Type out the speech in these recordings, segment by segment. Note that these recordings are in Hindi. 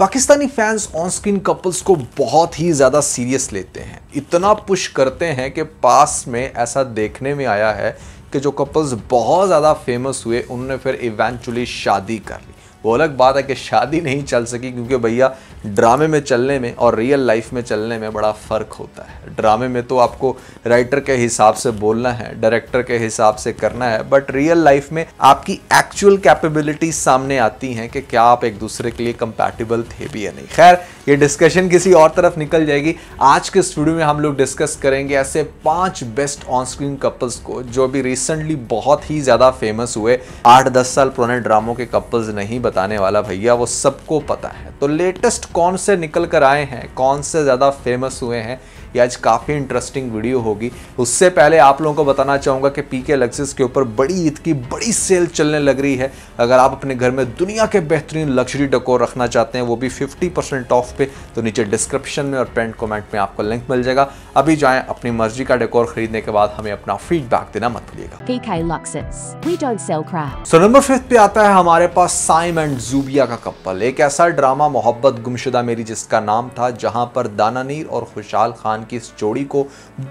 Pakistani fans on screen couples को बहुत ही ज़्यादा सीरियस लेते हैं, इतना पुश करते हैं कि पास में ऐसा देखने में आया है कि जो कपल्स बहुत ज़्यादा फेमस हुए उन्होंने फिर इवेंचुअली शादी कर ली। वो अलग बात है कि शादी नहीं चल सकी क्योंकि भैया ड्रामे में चलने में और रियल लाइफ में चलने में बड़ा फ़र्क होता है। ड्रामे में तो आपको राइटर के हिसाब से बोलना है, डायरेक्टर के हिसाब से करना है, बट रियल लाइफ में आपकी एक्चुअल कैपेबिलिटी सामने आती हैं कि क्या आप एक दूसरे के लिए कंपैटिबल थे भी या नहीं। खैर, ये डिस्कशन किसी और तरफ निकल जाएगी। आज के इस वीडियो में हम लोग डिस्कस करेंगे ऐसे 5 बेस्ट ऑन स्क्रीन कपल्स को जो भी रिसेंटली बहुत ही ज़्यादा फेमस हुए। 8-10 साल पुराने ड्रामों के कपल्स नहीं बताने वाला भैया, वो सबको पता है। तो लेटेस्ट कौन से निकल कर आए हैं, कौन से ज़्यादा फेमस हुए हैं, ये आज काफ़ी इंटरेस्टिंग वीडियो होगी। उससे पहले आप लोगों को बताना चाहूँगा कि पीके लक्सेस के ऊपर बड़ी ईद की बड़ी सेल चलने लग रही है। अगर आप अपने घर में दुनिया के बेहतरीन लग्जरी डेकोर रखना चाहते हैं, वो भी 50% ऑफ पे, तो नीचे डिस्क्रिप्शन में और पेंट कमेंट में आपको लिंक मिल जाएगा। अभी जाएं, अपनी मर्जी का डेकोर खरीदने के बाद हमें अपना फीडबैक देना मत भूलिएगा। PK Luxus, we don't sell crap। So number 5 पे आता है हमारे पास साइम एंड ज़ूबिया का कपल। एक ऐसा ड्रामा मोहब्बत गुमशुदा मेरी जिसका नाम था, जहां पर दानानीर और खुशहाल खान की इस जोड़ी को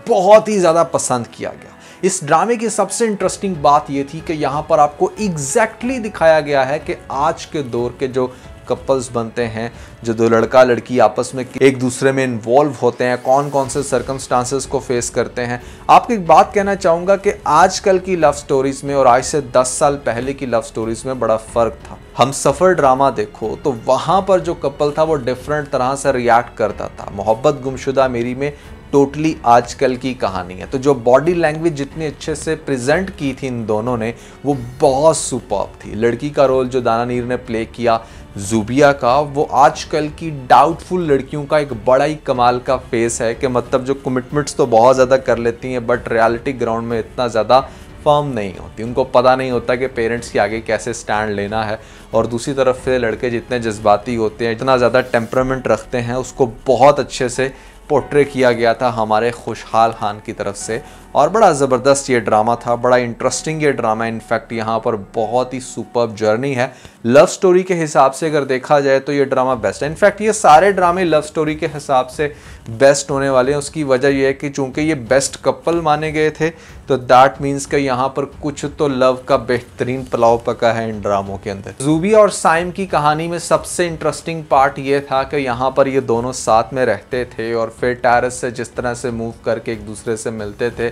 बहुत ही ज्यादा पसंद किया गया। इस ड्रामे की सबसे इंटरेस्टिंग बात यह थी कि यहां पर आपको एग्जैक्टली दिखाया गया है कि आज के दौर के जो कपल्स बनते हैं, जो दो लड़का लड़की आपस में एक दूसरे में इन्वॉल्व होते हैं, कौन कौन से सर्कमस्टांसेस को फेस करते हैं। आपको एक बात कहना चाहूँगा कि आजकल की लव स्टोरीज में और आज से 10 साल पहले की लव स्टोरीज में बड़ा फ़र्क था। हम सफ़र ड्रामा देखो तो वहाँ पर जो कपल था वो डिफरेंट तरह से रिएक्ट करता था। मोहब्बत गुमशुदा मेरी में टोटली आजकल की कहानी है। तो जो बॉडी लैंग्वेज जितनी अच्छे से प्रेजेंट की थी इन दोनों ने, वो बहुत सुपर्ब थी। लड़की का रोल जो दानानीर ने प्ले किया ज़ूबिया का, वो आजकल की डाउटफुल लड़कियों का एक बड़ा ही कमाल का फेस है कि मतलब जो कमिटमेंट्स तो बहुत ज़्यादा कर लेती हैं बट रियलिटी ग्राउंड में इतना ज़्यादा फर्म नहीं होती। उनको पता नहीं होता कि पेरेंट्स के आगे कैसे स्टैंड लेना है। और दूसरी तरफ से लड़के जितने जज्बाती होते हैं, इतना ज़्यादा टेम्परामेंट रखते हैं, उसको बहुत अच्छे से पोर्ट्रे किया गया था हमारे खुशहाल खान की तरफ से। और बड़ा ज़बरदस्त ये ड्रामा था, बड़ा इंटरेस्टिंग ये ड्रामा। इनफैक्ट यहाँ पर बहुत ही सुपर्ब जर्नी है। लव स्टोरी के हिसाब से अगर देखा जाए तो ये ड्रामा बेस्ट है। इनफैक्ट ये सारे ड्रामे लव स्टोरी के हिसाब से बेस्ट होने वाले हैं। उसकी वजह यह है कि चूंकि ये बेस्ट कपल माने गए थे, तो दैट मीन्स कि यहाँ पर कुछ तो लव का बेहतरीन पुलाव पका है इन ड्रामों के अंदर। ज़ूबिया और साइम की कहानी में सबसे इंटरेस्टिंग पार्ट ये था कि यहाँ पर ये दोनों साथ में रहते थे और फिर टेरेस से जिस तरह से मूव करके एक दूसरे से मिलते थे,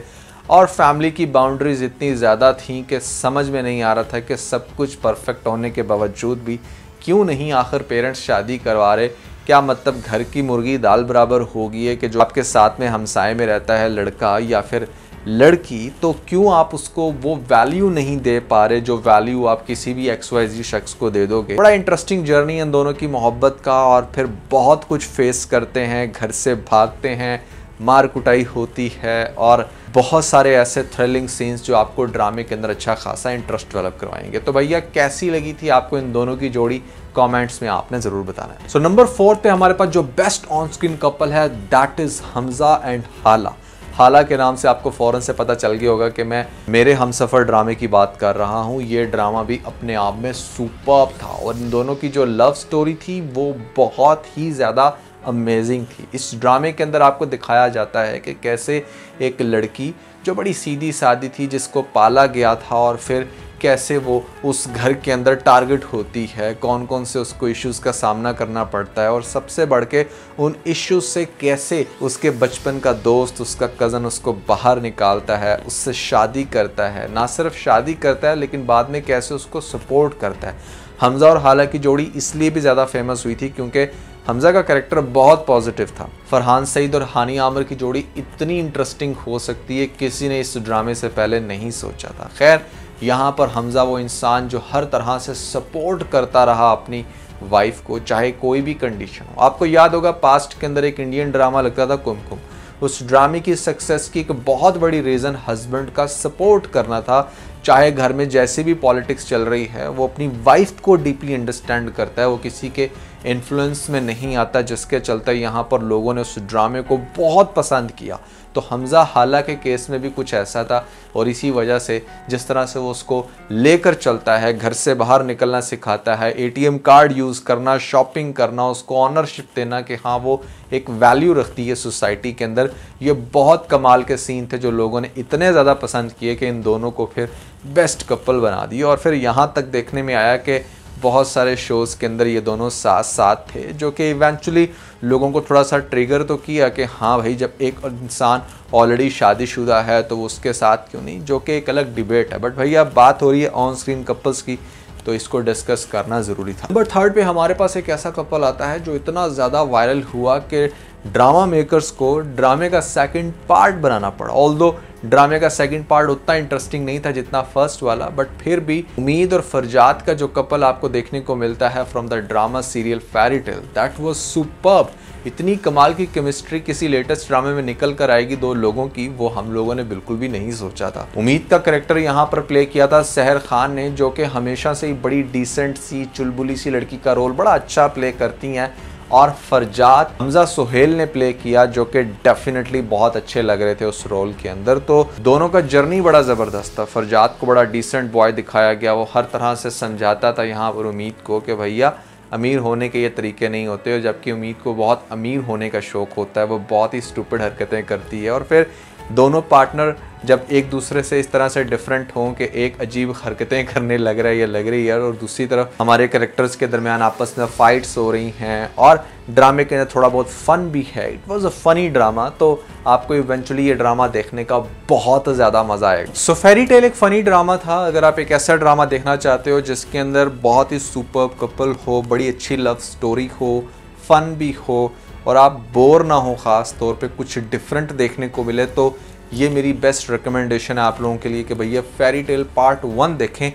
और फैमिली की बाउंड्रीज इतनी ज़्यादा थी कि समझ में नहीं आ रहा था कि सब कुछ परफेक्ट होने के बावजूद भी क्यों नहीं आखिर पेरेंट्स शादी करवा रहे। क्या मतलब घर की मुर्गी दाल बराबर होगी है कि जो आपके साथ में हमसाए में रहता है लड़का या फिर लड़की, तो क्यों आप उसको वो वैल्यू नहीं दे पा रहे जो वैल्यू आप किसी भी XYZ शख्स को दे दोगे। बड़ा इंटरेस्टिंग जर्नी इन दोनों की मोहब्बत का। और फिर बहुत कुछ फेस करते हैं, घर से भागते हैं, मार कुटाई होती है और बहुत सारे ऐसे थ्रिलिंग सीन्स जो आपको ड्रामे के अंदर अच्छा खासा इंटरेस्ट डेवलप करवाएंगे। तो भैया कैसी लगी थी आपको इन दोनों की जोड़ी, कमेंट्स में आपने ज़रूर बताना है। सो नंबर 4 पे हमारे पास जो बेस्ट ऑन स्क्रीन कपल है, दैट इज़ हमजा एंड हाला। हाला के नाम से आपको फ़ौरन से पता चल गया होगा कि मैं मेरे हमसफ़र ड्रामे की बात कर रहा हूँ। ये ड्रामा भी अपने आप में सुपर्ब था और इन दोनों की जो लव स्टोरी थी वो बहुत ही ज़्यादा अमेजिंग थी। इस ड्रामे के अंदर आपको दिखाया जाता है कि कैसे एक लड़की जो बड़ी सीधी सादी थी, जिसको पाला गया था, और फिर कैसे वो उस घर के अंदर टारगेट होती है, कौन कौन से उसको इश्यूज़ का सामना करना पड़ता है, और सबसे बढ़ के उन इश्यूज़ से कैसे उसके बचपन का दोस्त, उसका कज़न उसको बाहर निकालता है, उससे शादी करता है, ना सिर्फ शादी करता है लेकिन बाद में कैसे उसको सपोर्ट करता है। हमजा और हाला की जोड़ी इसलिए भी ज़्यादा फेमस हुई थी क्योंकि हमजा का कैरेक्टर बहुत पॉजिटिव था। फरहान सईद और हानी आमिर की जोड़ी इतनी इंटरेस्टिंग हो सकती है, किसी ने इस ड्रामे से पहले नहीं सोचा था। खैर, यहाँ पर हमजा वो इंसान जो हर तरह से सपोर्ट करता रहा अपनी वाइफ को, चाहे कोई भी कंडीशन हो। आपको याद होगा पास्ट के अंदर एक इंडियन ड्रामा लगता था कुमकुम। उस ड्रामे की सक्सेस की एक बहुत बड़ी रीज़न हस्बैंड का सपोर्ट करना था। चाहे घर में जैसी भी पॉलिटिक्स चल रही है, वो अपनी वाइफ को डीपली अंडरस्टैंड करता है, वो किसी के इन्फ्लुएंस में नहीं आता, जिसके चलते यहाँ पर लोगों ने उस ड्रामे को बहुत पसंद किया। तो हमज़ा हाला के केस में भी कुछ ऐसा था, और इसी वजह से जिस तरह से वो उसको लेकर चलता है, घर से बाहर निकलना सिखाता है, एटीएम कार्ड यूज़ करना, शॉपिंग करना, उसको ऑनरशिप देना कि हाँ वो एक वैल्यू रखती है सोसाइटी के अंदर, ये बहुत कमाल के सीन थे जो लोगों ने इतने ज़्यादा पसंद किए कि इन दोनों को फिर बेस्ट कपल बना दिया। और फिर यहाँ तक देखने में आया कि बहुत सारे शोज़ के अंदर ये दोनों साथ साथ थे, जो कि इवेंचुअली लोगों को थोड़ा सा ट्रिगर तो किया कि हाँ भाई जब एक इंसान ऑलरेडी शादीशुदा है तो उसके साथ क्यों नहीं, जो कि एक अलग डिबेट है। बट भैया बात हो रही है ऑन स्क्रीन कपल्स की, तो इसको डिस्कस करना ज़रूरी था। नंबर 3 पे हमारे पास एक ऐसा कपल आता है जो इतना ज़्यादा वायरल हुआ कि ड्रामा मेकर्स को ड्रामे का सेकंड पार्ट बनाना पड़ा। ऑल्दो दैट का सेकंड पार्ट उतना इंटरेस्टिंग नहीं था जितना फर्स्ट वाला, बट फिर भी उम्मीद और फरजात का जो कपल आपको देखने को मिलता है from the drama serial Fairy Tale, that was superb. इतनी कमाल की केमिस्ट्री किसी लेटेस्ट ड्रामे में निकल कर आएगी दो लोगों की, वो हम लोगों ने बिल्कुल भी नहीं सोचा था। उम्मीद का कैरेक्टर यहाँ पर प्ले किया था सहर खान ने, जो कि हमेशा से ही बड़ी डिसेंट सी चुलबुली सी लड़की का रोल बड़ा अच्छा प्ले करती हैं, और फरजात हमजा सुहेल ने प्ले किया, जो कि डेफिनेटली बहुत अच्छे लग रहे थे उस रोल के अंदर। तो दोनों का जर्नी बड़ा ज़बरदस्त था। फरजात को बड़ा डिसेंट बॉय दिखाया गया, वो हर तरह से समझाता था यहाँ पर उम्मीद को कि भैया अमीर होने के ये तरीके नहीं होते, और जबकि उम्मीद को बहुत अमीर होने का शौक़ होता है, वो बहुत ही स्टूपिड हरकतें करती है। और फिर दोनों पार्टनर जब एक दूसरे से इस तरह से डिफरेंट हों कि एक अजीब हरकतें करने लग रहा है या लग रही है, और दूसरी तरफ हमारे कैरेक्टर्स के दरमियान आपस में फाइट्स हो रही हैं, और ड्रामे के अंदर थोड़ा बहुत फन भी है। It was a funny drama, तो आपको इवेंचुअली ये ड्रामा देखने का बहुत ज़्यादा मज़ा आएगा। सो फेरी टेल एक फ़नी ड्रामा था। अगर आप एक ऐसा ड्रामा देखना चाहते हो जिसके अंदर बहुत ही सुपर्ब कपल हो, बड़ी अच्छी लव स्टोरी हो, फन भी हो, और आप बोर ना हो, ख़ास तौर पे कुछ डिफरेंट देखने को मिले, तो ये मेरी बेस्ट रिकमेंडेशन है आप लोगों के लिए कि भैया फेरी टेल पार्ट 1 देखें।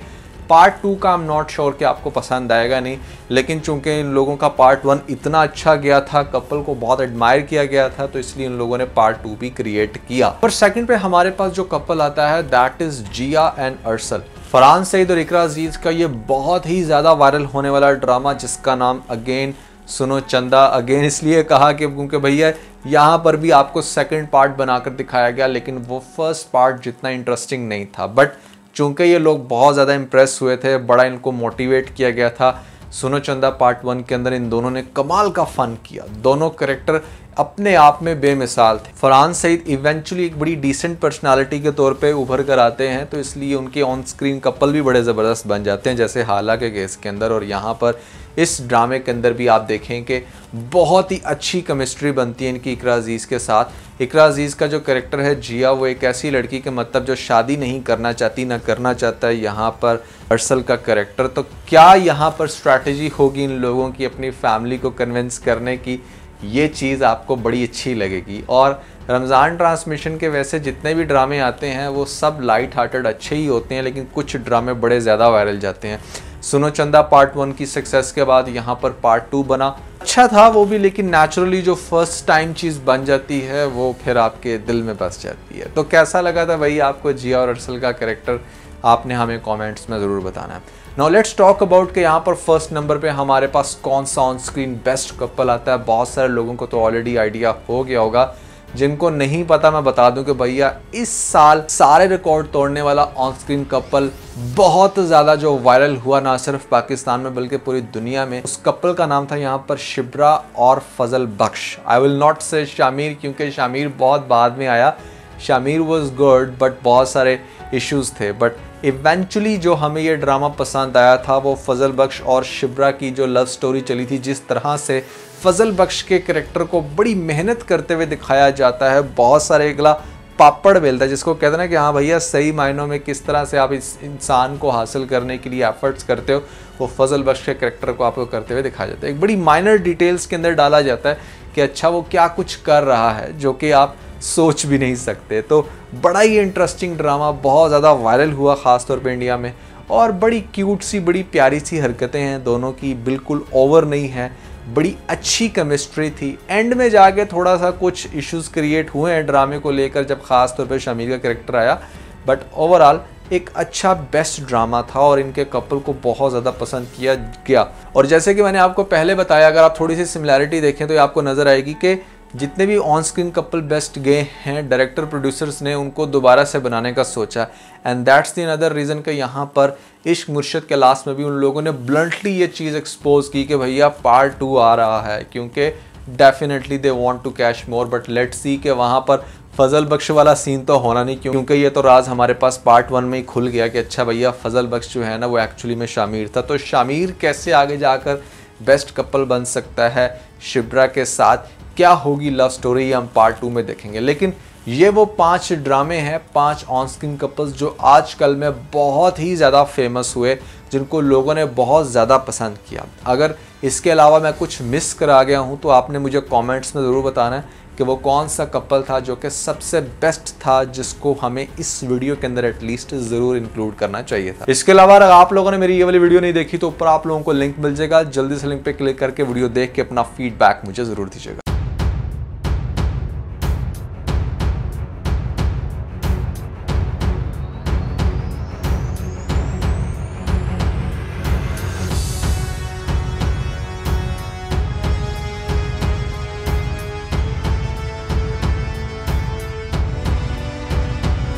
पार्ट 2 का आई एम नॉट श्योर कि आपको पसंद आएगा नहीं, लेकिन चूंकि इन लोगों का पार्ट 1 इतना अच्छा गया था, कपल को बहुत एडमायर किया गया था, तो इसलिए इन लोगों ने पार्ट 2 भी क्रिएट किया। पर सेकंड पे हमारे पास जो कपल आता है that is Jiya and Arsal. Farhan Saeed और इकरा अजीज का ये बहुत ही ज़्यादा वायरल होने वाला ड्रामा, जिसका नाम अगेन सुनो चंदा, अगेन इसलिए कहा कि क्योंकि भैया यहाँ पर भी आपको सेकंड पार्ट बनाकर दिखाया गया, लेकिन वो फर्स्ट पार्ट जितना इंटरेस्टिंग नहीं था। बट चूंकि ये लोग बहुत ज़्यादा इम्प्रेस हुए थे, बड़ा इनको मोटिवेट किया गया था, सुनो चंदा पार्ट 1 के अंदर इन दोनों ने कमाल का फन किया। दोनों कैरेक्टर अपने आप में बेमिसाल थे। फरहान सईद इवेंचुअली एक बड़ी डिसेंट पर्सनालिटी के तौर पे उभर कर आते हैं, तो इसलिए उनके ऑन स्क्रीन कपल भी बड़े ज़बरदस्त बन जाते हैं, जैसे हाला के केस के अंदर। और यहाँ पर इस ड्रामे के अंदर भी आप देखें कि बहुत ही अच्छी केमिस्ट्री बनती है इनकी इकरा अजीज़ के साथ। इकरा अजीज़ का जो कैरेक्टर है जिया, वो एक ऐसी लड़की के मतलब जो शादी नहीं करना चाहती, ना करना चाहता है यहाँ पर अरसल का कैरेक्टर। तो क्या यहाँ पर स्ट्रैटेजी होगी इन लोगों की अपनी फैमिली को कन्विंस करने की, ये चीज़ आपको बड़ी अच्छी लगेगी। और रमज़ान ट्रांसमिशन के वैसे जितने भी ड्रामे आते हैं वो सब लाइट हार्टेड अच्छे ही होते हैं, लेकिन कुछ ड्रामे बड़े ज़्यादा वायरल जाते हैं। सुनो चंदा पार्ट 1 की सक्सेस के बाद यहाँ पर पार्ट 2 बना, अच्छा था वो भी, लेकिन नेचुरली जो फर्स्ट टाइम चीज़ बन जाती है वो फिर आपके दिल में बस जाती है। तो कैसा लगा था भाई आपको जिया और अरसल का कैरेक्टर, आपने हमें कमेंट्स में ज़रूर बताना है। नाउ लेट्स टॉक अबाउट कि यहाँ पर फर्स्ट नंबर पे हमारे पास कौन सा ऑन स्क्रीन बेस्ट कपल आता है। बहुत सारे लोगों को तो ऑलरेडी आइडिया हो गया होगा, जिनको नहीं पता मैं बता दूं कि भैया इस साल सारे रिकॉर्ड तोड़ने वाला ऑन स्क्रीन कपल बहुत ज़्यादा जो वायरल हुआ, ना सिर्फ पाकिस्तान में बल्कि पूरी दुनिया में, उस कपल का नाम था यहाँ पर शिब्रा और फजल बख्श। आई विल नॉट से शामिर, क्योंकि शामिर बहुत बाद में आया। शामिर वॉज गुड बट बहुत सारे इश्यूज थे, बट इवेंचुअली जो हमें ये ड्रामा पसंद आया था वो फजल बख्श और शिब्रा की जो लव स्टोरी चली थी, जिस तरह से फजल बख्श के कैरेक्टर को बड़ी मेहनत करते हुए दिखाया जाता है, बहुत सारे अगला पापड़ बेलता है, जिसको कहते हैं ना कि हाँ भैया सही मायनों में किस तरह से आप इस इंसान को हासिल करने के लिए एफर्ट्स करते हो, वो फजल बख्श के कैरेक्टर को आपको करते हुए दिखाया जाता है। एक बड़ी माइनर डिटेल्स के अंदर डाला जाता है कि अच्छा वो क्या कुछ कर रहा है जो कि आप सोच भी नहीं सकते। तो बड़ा ही इंटरेस्टिंग ड्रामा, बहुत ज़्यादा वायरल हुआ ख़ासतौर पे इंडिया में, और बड़ी क्यूट सी बड़ी प्यारी सी हरकतें हैं दोनों की, बिल्कुल ओवर नहीं है, बड़ी अच्छी केमिस्ट्री थी। एंड में जाके थोड़ा सा कुछ इश्यूज क्रिएट हुए हैं ड्रामे को लेकर जब ख़ास तौर पे शामिर का कैरेक्टर आया, बट ओवरऑल एक अच्छा बेस्ट ड्रामा था और इनके कपल को बहुत ज़्यादा पसंद किया गया। और जैसे कि मैंने आपको पहले बताया, अगर आप थोड़ी सी सिमिलैरिटी देखें तो आपको नज़र आएगी कि जितने भी ऑन स्क्रीन कपल बेस्ट गए हैं, डायरेक्टर प्रोड्यूसर्स ने उनको दोबारा से बनाने का सोचा। And that's the another reason कि यहाँ पर इश्क मुर्शद के लास्ट में भी उन लोगों ने ब्लंटली ये चीज़ एक्सपोज की कि भैया पार्ट 2 आ रहा है, क्योंकि definitely they want to cash more. But let's see कि वहाँ पर फजल बख्श वाला सीन तो होना नहीं, क्योंकि ये तो राज हमारे पास पार्ट 1 में ही खुल गया कि अच्छा भैया फजल बख्श जो है ना वो एक्चुअली में शामिर था। तो शामिर कैसे आगे जाकर बेस्ट कपल बन सकता है शिब्रा के साथ, क्या होगी लव स्टोरी, हम पार्ट 2 में देखेंगे। लेकिन ये वो 5 ड्रामे हैं, 5 ऑन स्क्रीन कपल्स जो आजकल में बहुत ही ज़्यादा फेमस हुए, जिनको लोगों ने बहुत ज़्यादा पसंद किया। अगर इसके अलावा मैं कुछ मिस करा गया हूँ तो आपने मुझे कमेंट्स में ज़रूर बताना है कि वो कौन सा कपल था जो कि सबसे बेस्ट था, जिसको हमें इस वीडियो के अंदर एटलीस्ट ज़रूर इंक्लूड करना चाहिए था। इसके अलावा अगर आप लोगों ने मेरी ये वाली वीडियो नहीं देखी तो ऊपर आप लोगों को लिंक मिल जाएगा, जल्दी से लिंक पे क्लिक करके वीडियो देख के अपना फीडबैक मुझे ज़रूर दीजिएगा।